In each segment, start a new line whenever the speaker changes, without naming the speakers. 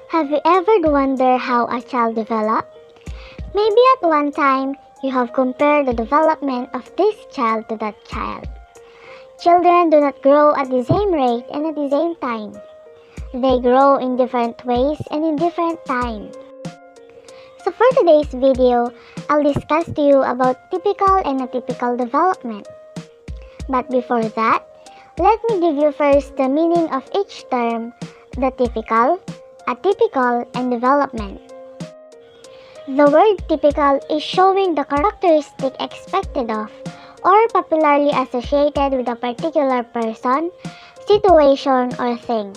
Have you ever wondered how a child develops? Maybe at one time, you have compared the development of this child to that child. Children do not grow at the same rate and at the same time. They grow in different ways and in different times. So for today's video, I'll discuss to you about typical and atypical development. But before that, let me give you first the meaning of each term, the typical, atypical, and development. The word typical is showing the characteristic expected of or popularly associated with a particular person, situation, or thing.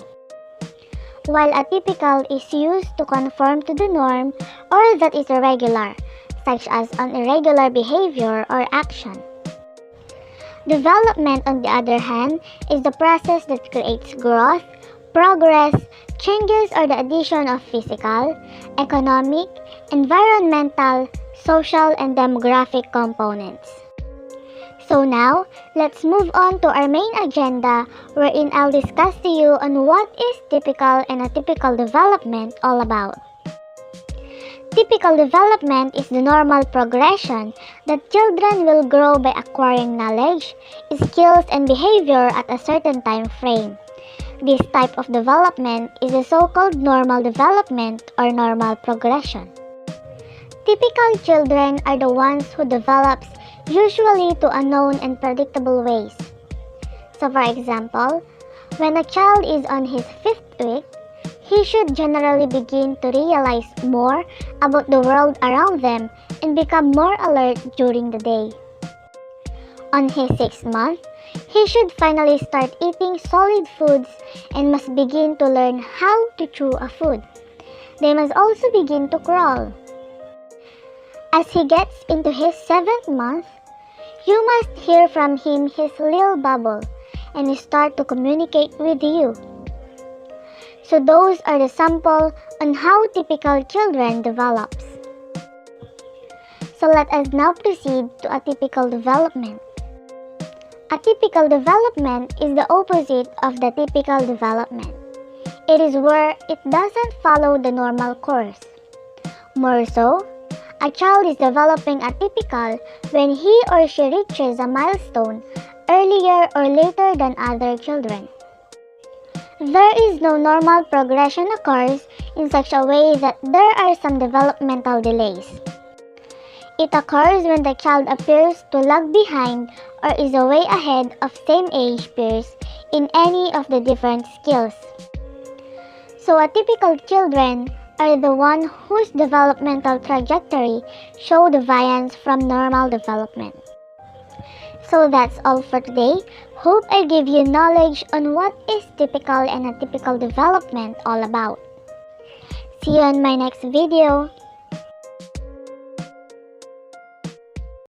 While atypical is used to conform to the norm or that is irregular, such as an irregular behavior or action. Development, on the other hand, is the process that creates growth, progress, changes, or the addition of physical, economic, environmental, social, and demographic components. So now, let's move on to our main agenda wherein I'll discuss to you on what is typical and atypical development all about. Typical development is the normal progression that children will grow by acquiring knowledge, skills, and behavior at a certain time frame. This type of development is the so-called normal development or normal progression. Typical children are the ones who develops usually to unknown and predictable ways. So for example, when a child is on his 5th week, he should generally begin to realize more about the world around them and become more alert during the day. On his 6th month, he should finally start eating solid foods and must begin to learn how to chew a food. They must also begin to crawl. As he gets into his 7th month, you must hear from him his little babble and start to communicate with you. So those are the sample on how typical children develops. So let us now proceed to atypical development. Atypical development is the opposite of the typical development. It is where it doesn't follow the normal course. More so, a child is developing atypical when he or she reaches a milestone earlier or later than other children. There is no normal progression occurs in such a way that there are some developmental delays. It occurs when the child appears to lag behind or is way ahead of same age peers in any of the different skills. So atypical children are the one whose developmental trajectory show deviance from normal development. So that's all for today. Hope I give you knowledge on what is typical and atypical development all about. See you in my next video.